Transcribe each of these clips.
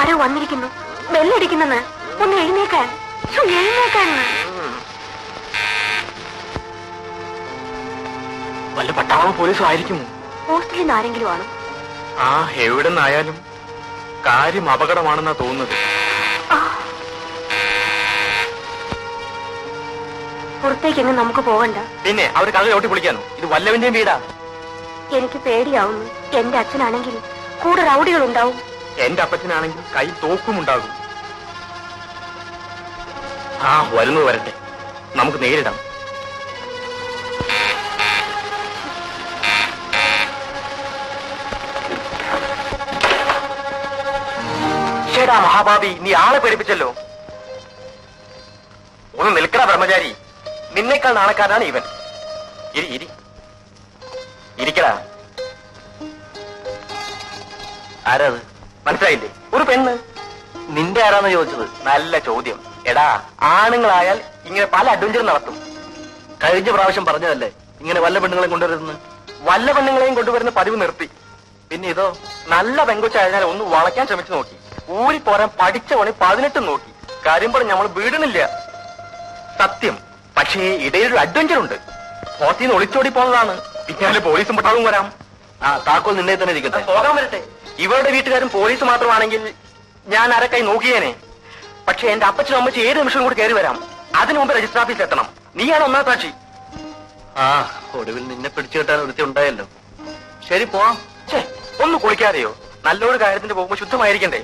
ആരോ വന്നിരിക്കുന്നു. ബെല്ലടിക്കുന്നെന്ന്. ഒന്ന് എഴുന്നേക്കാൻ. എഴുന്നേക്കാൻ. വല്ല പട്ടാളവും പോലീസും ആയിരിക്കുമോ? ഹോസ്റ്റലിൽ നിന്ന് ആരെങ്കിലും ആണോ? ആ, എവിടെ നിന്നായാലും കാര്യം അപകടമാണെന്നാ തോന്നുന്നത്. പുറത്തേക്കെങ്ങും നമുക്ക് പോകണ്ട. പിന്നെ അവർ കഥ ചവിട്ടി പൊളിക്കാനോ? ഇത് വല്ലവന്റെയും വീടാ. എനിക്ക് പേടിയാവുന്നു. എന്റെ അച്ഛനാണെങ്കിൽ കൂടെ റൗഡികളുണ്ടാവും. എന്റെ അപ്പച്ചനാണെങ്കിൽ കൈ തോക്കുമുണ്ടാകും. ആ, വരുന്നത് വരട്ടെ, നമുക്ക് നേരിടാം. ചേടാ മഹാഭാവി, നീ ആളെ പേടിപ്പിച്ചല്ലോ. ഒന്ന് നിൽക്കണ ബ്രഹ്മചാരി, നിന്നേക്കാൾ നാണക്കാരനാണ് ഇവൻ. ഇരിക്കടാ. ആരാത്? മനസ്സിലായില്ലേ? ഒരു പെണ്ണ്. നിന്റെ ആരാന്ന് ചോദിച്ചത്? നല്ല ചോദ്യം. എടാ, ആണുങ്ങളായാൽ ഇങ്ങനെ പല അഡ്വഞ്ചറും നടത്തും. കഴിഞ്ഞ പ്രാവശ്യം പറഞ്ഞതല്ലേ ഇങ്ങനെ വല്ല പെണ്ണുങ്ങളെയും കൊണ്ടുവരുന്നത്. വല്ല പെണ്ണുങ്ങളെയും കൊണ്ടുവരുന്ന പതിവ് നിർത്തി. പിന്നെ ഇതോ, നല്ല പെങ്കൊച്ചായതിനാൽ ഒന്ന് വളയ്ക്കാൻ ശ്രമിച്ചു നോക്കി. ഊരി പോരാൻ പഠിച്ച പണി 18 നോക്കി. കാര്യം പറഞ്ഞ് നമ്മൾ വീടുന്നില്ല. സത്യം. പക്ഷേ ഇടയിലൊരു അഡ്വഞ്ചർ ഉണ്ട്. ഹോസ്റ്റലിൽ നിന്ന് ഒളിച്ചോടി പോകുന്നതാണ്. പിന്നാലെ പോലീസും പട്ടാളവും വരാം. ആ, താക്കോൽ നിന്നെ തന്നെ ഇരിക്കട്ടെ. പോകാൻ വരട്ടെ. ഇവരുടെ വീട്ടുകാരും പോലീസ് മാത്രമാണെങ്കിൽ ഞാൻ അരക്കായി നോക്കിയേനെ. പക്ഷെ എന്റെ അപ്പച്ചനും അമ്മച്ചും ഏത് നിമിഷം കൂടി കയറി വരാം. അതിനു മുമ്പ് രജിസ്റ്റർ ഓഫീസിൽ എത്തണം. നീയാണ് ഒന്നാം സാക്ഷി. ആ, ഒടുവിൽ നിന്നെ പിടിച്ചു കിട്ടാൻ വൃത്തി ഉണ്ടായല്ലോ. ശരി, പോവാം. ഒന്ന് കുളിക്കാതെയോ? നല്ലൊരു കാര്യത്തിന് പോകുമ്പോ ശുദ്ധമായിരിക്കണ്ടേ?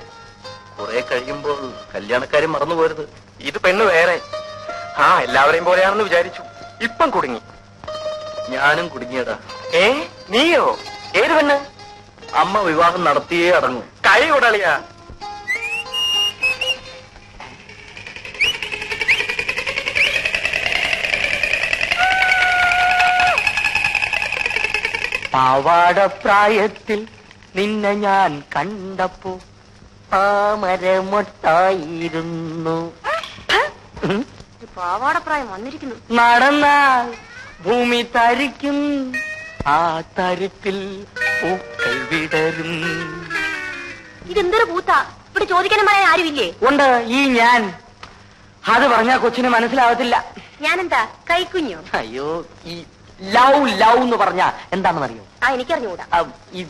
കുറെ കഴിയുമ്പോൾ കല്യാണക്കാരും മറന്നു പോരുത്. ഇത് പെണ്ണ് വേറെ. ആ, എല്ലാവരെയും പോലെയാണെന്ന് വിചാരിച്ചു. ഇപ്പം കുടുങ്ങി. ഞാനും കുടുങ്ങിയടാ. നീയോ? ഏത് പെണ്ണ്? അമ്മ വിവാഹം നടത്തിയേ അടങ്ങും. കൈ കൊടളിയാ. പാവാടപ്രായത്തിൽ നിന്നെ ഞാൻ കണ്ടപ്പോ പാമരമൊട്ടായിരുന്നു. പാവാടപ്രായം വന്നിരിക്കുന്നു. നടന്നാൽ ഭൂമി തരിക്കും, ആ തരിപ്പിൽ പൂക്കൾ വിടരും. ഇതെന്തൊരു പൂത്താ? ഇവിടെ ചോദിക്കാനും പറയാൻ ആരുമില്ലേ? ഉണ്ട്, ഈ ഞാൻ. അത് പറഞ്ഞാ കൊച്ചിന് മനസ്സിലാവത്തില്ല. ഞാനെന്താ കൈക്കുഞ്ഞോ? അയ്യോ, ഈ ലവ് ലവ് എന്ന് പറഞ്ഞാ എന്താണെന്ന് അറിയോ? ആ, എനിക്കറിഞ്ഞൂടാ. ഈ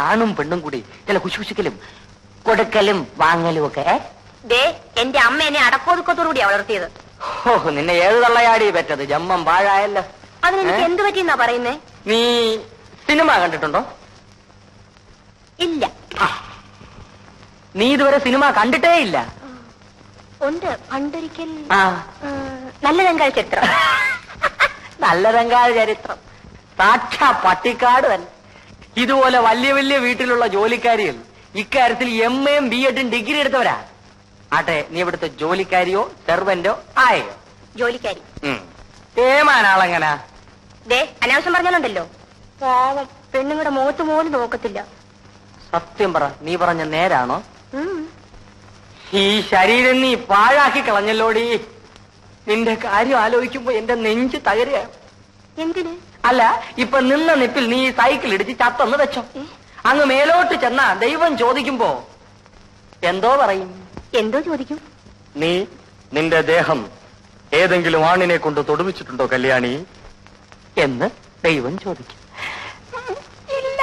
ആണും പെണ്ണും കൂടി ചില കുശുകുശിക്കലും കൊടുക്കലും വാങ്ങലും ഒക്കെ. ദേ, എന്റെ അമ്മ എന്നെ അടക്കോതുക്കത്തോടുകൂടിയാ വളർത്തിയത്. ഓ, നിന്നെ ഏത് തള്ളയാടി പറ്റത്? ജമ്മം പാഴായല്ലോ. അതിനെനിക്ക് എന്ത് പറ്റിയെന്നാ പറയുന്നേ? നീ സിനിമ കണ്ടിട്ടുണ്ടോ? ഇല്ല. നീ ഇതുവരെ സിനിമ കണ്ടിട്ടേ ഇല്ല? ഉണ്ട്, പണ്ടൊരിക്കൽ. നല്ലതെങ്കാൽ ചരിത്രം. നല്ലതെങ്കാൽ ചരിത്രം സാക്ഷാ പട്ടിക്കാട് തന്നെ. ഇതുപോലെ വലിയ വലിയ വീട്ടിലുള്ള ജോലിക്കാരികൾ ഇക്കാര്യത്തിൽ MAയും BEഡും ഡിഗ്രി എടുത്തവരാ. ആട്ടെ, നീ ഇവിടുത്തെ ജോലിക്കാരിയോ സെർവന്റോ ആയോ? ജോലിക്കാരി. ഏമാനാളെങ്ങനാ? ദേ, അനാവശ്യം പറഞ്ഞാലുണ്ടല്ലോ. പാവം, പെണ്ണുങ്ങളുടെ മുഖത്ത് പോലും നോക്കത്തില്ല. സത്യം പറ, നീ പറഞ്ഞ നേരാണോ? ഈ ശരീരം നീ പാഴാക്കി കളഞ്ഞല്ലോടി. നിന്റെ കാര്യം ആലോചിക്കുമ്പോ എന്റെ നെഞ്ച് തകരുക. എന്തിന്? അല്ല, ഇപ്പൊ നിന്ന നിപ്പിൽ നീ സൈക്കിൾ ഇടിച്ച് ചത്തൊന്ന് വെച്ചോ. അങ്ങ് മേലോട്ട് ചെന്നാ ദൈവം ചോദിക്കുമ്പോ എന്തോ പറയും? എന്തോ ചോദിക്കും? നീ നിന്റെ ദേഹം ഏതെങ്കിലും ആണിനെ കൊണ്ട് തൊടുവിച്ചിട്ടുണ്ടോ കല്യാണി എന്ന് ദൈവം ചോദിക്കും. ഇല്ല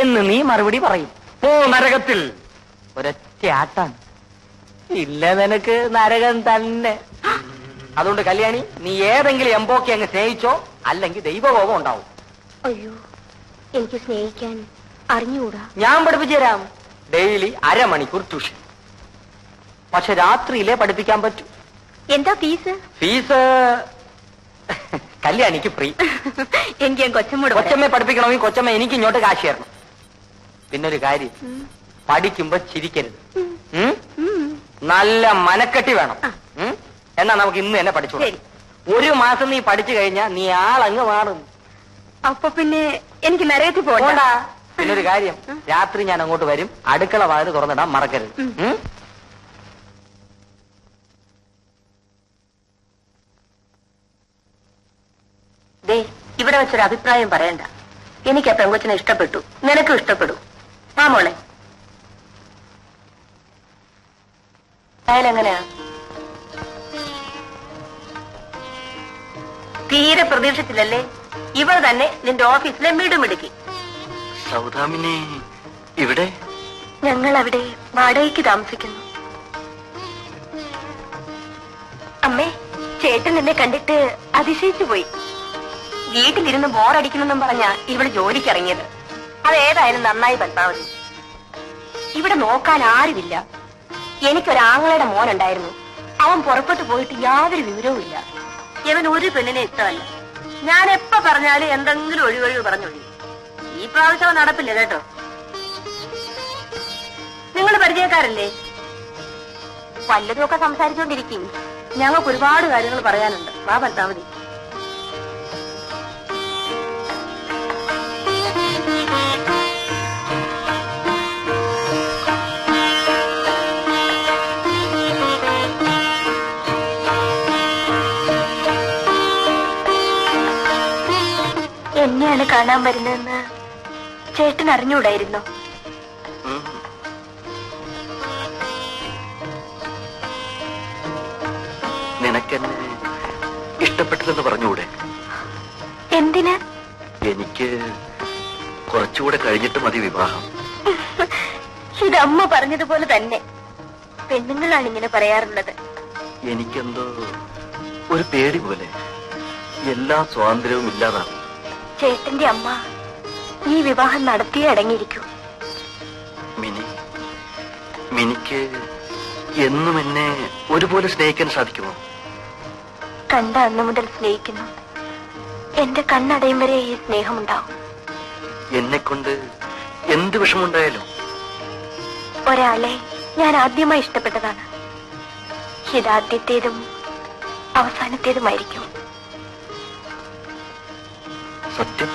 എന്ന് നീ മറുപടി പറയും. ഓ, നരകത്തിൽ ഒരൊറ്റ ആട്ടാണ്. ഇല്ല, നിനക്ക് നരകം തന്നെ. അതുകൊണ്ട് കല്യാണി, നീ ഏതെങ്കിലും എംബോക്കെ അങ്ങ് സ്നേഹിച്ചോ, അല്ലെങ്കിൽ ദൈവകോപം ഉണ്ടാവും. അയ്യോ, എനിക്ക് സ്നേഹിക്കാൻ അറിഞ്ഞുകൂടാ. ഞാൻ പഠിപ്പിച്ചു തരാം. ഡെയിലി അരമണിക്കൂർ ട്യൂഷൻ. പക്ഷെ രാത്രിയിലേ പഠിപ്പിക്കാൻ പറ്റൂ. എന്താ ഫീസ്? Fees കല്യാണിക്ക് free. എനിക്ക് കൊച്ചമ്മയെ പഠിപ്പിക്കണമെങ്കിൽ കൊച്ചമ്മ എനിക്ക് ഇങ്ങോട്ട് കാശ് തരണം. പിന്നൊരു കാര്യം, പഠിക്കുമ്പോ ചിരിക്കരുത്. നല്ല മനക്കെട്ടി വേണം. എന്നാ നമുക്ക് ഇന്ന് തന്നെ പഠിച്ചു. ഒരു മാസം നീ പഠിച്ചു കഴിഞ്ഞാൽ നീ ആളങ്ങ് മാറും. അപ്പൊ പിന്നെ എനിക്ക് നരകത്തിൽ പോകണ്ട. പിന്നൊരു കാര്യം, രാത്രി ഞാൻ അങ്ങോട്ട് വരും. അടുക്കള വാതിൽ തുറന്നിടാൻ മറക്കരുത്. ദേ, ഇവിടെ വെച്ചൊരു അഭിപ്രായം പറയണ്ട. എനിക്ക് ആ പെങ്കൊച്ചിനെ ഇഷ്ടപ്പെട്ടു, നിനക്കും ഇഷ്ടപ്പെടും. ആ മോളെ, അയാളെങ്ങനെയാ? തീരെ പ്രതീക്ഷിച്ചില്ലല്ലേ? ഇവർ തന്നെ നിന്റെ ഓഫീസിലെ മിടുമിടുക്കി. സൗദാമിനി ഇവിടെ? ഞങ്ങൾ അവിടെ വാടകയ്ക്ക് താമസിക്കുന്നു. അമ്മേ, ചേട്ടൻ എന്നെ കണ്ടിട്ട് അതിശയിച്ചു പോയി. വീട്ടിലിരുന്ന് ബോറടിക്കണമെന്നും പറഞ്ഞാ ഇവള് ജോലിക്കിറങ്ങിയത്. അതേതായാലും നന്നായി പത്മാവതി. ഇവിടെ നോക്കാൻ ആരുമില്ല. എനിക്കൊരാങ്ങളുടെ മോനുണ്ടായിരുന്നു. അവൻ പുറപ്പെട്ടു പോയിട്ട് യാതൊരു വിവരവും ഇല്ല. ഇവൻ ഒരു പെണ്ണിനെ ഇഷ്ടമല്ല. ഞാൻ എപ്പ പറഞ്ഞാലും എന്തെങ്കിലും ഒഴിവൊഴിവ് പറഞ്ഞൊഴി. ഈ പ്രാവശ്യം നടപ്പില്ല കേട്ടോ. നിങ്ങൾ പരിചയക്കാരല്ലേ? വല്ലതുമൊക്കെ സംസാരിച്ചുകൊണ്ടിരിക്കും. ഞങ്ങൾക്ക് ഒരുപാട് കാര്യങ്ങൾ പറയാനുണ്ട്. വാ പത്മാവതി. എന്നെയാണ് കാണാൻ വരുന്നതെന്ന് ചേട്ടൻ അറിഞ്ഞൂടായിരുന്നോ? നിനക്കെന്നെ ഇഷ്ടപ്പെട്ടതെന്ന് പറഞ്ഞുകൂടെ? എന്തിന്? എനിക്ക് കുറച്ചുകൂടെ കഴിഞ്ഞിട്ട് മതി വിവാഹം. ഇത് അമ്മ പറഞ്ഞതുപോലെ തന്നെ. പെണ്ണുങ്ങളാണ് ഇങ്ങനെ പറയാറുള്ളത്. എനിക്കെന്തോ ഒരു പേടി പോലെ. എല്ലാ സ്വാതന്ത്ര്യവും ഇല്ലാതാണ്. ചേട്ടന്റെ അമ്മ ഈ വിവാഹം നടത്തിയേ അടങ്ങിയിരിക്കൂ. മിനിക്ക് എന്നും എന്നെ ഒരുപോലെ സ്നേഹിക്കാൻ സാധിക്കുമോ? കണ്ട അന്ന് മുതൽ സ്നേഹിക്കുന്നു. എന്റെ കണ്ണടയും വരെ ഈ സ്നേഹമുണ്ടാവും. എന്നെ കൊണ്ട് എന്ത് വിഷമുണ്ടായാലും ഒരാളെ ഞാൻ ആദ്യമായി ഇഷ്ടപ്പെട്ടതാണ്. ഇതാദ്യത്തേതും അവസാനത്തേതുമായിരിക്കും. സത്യം.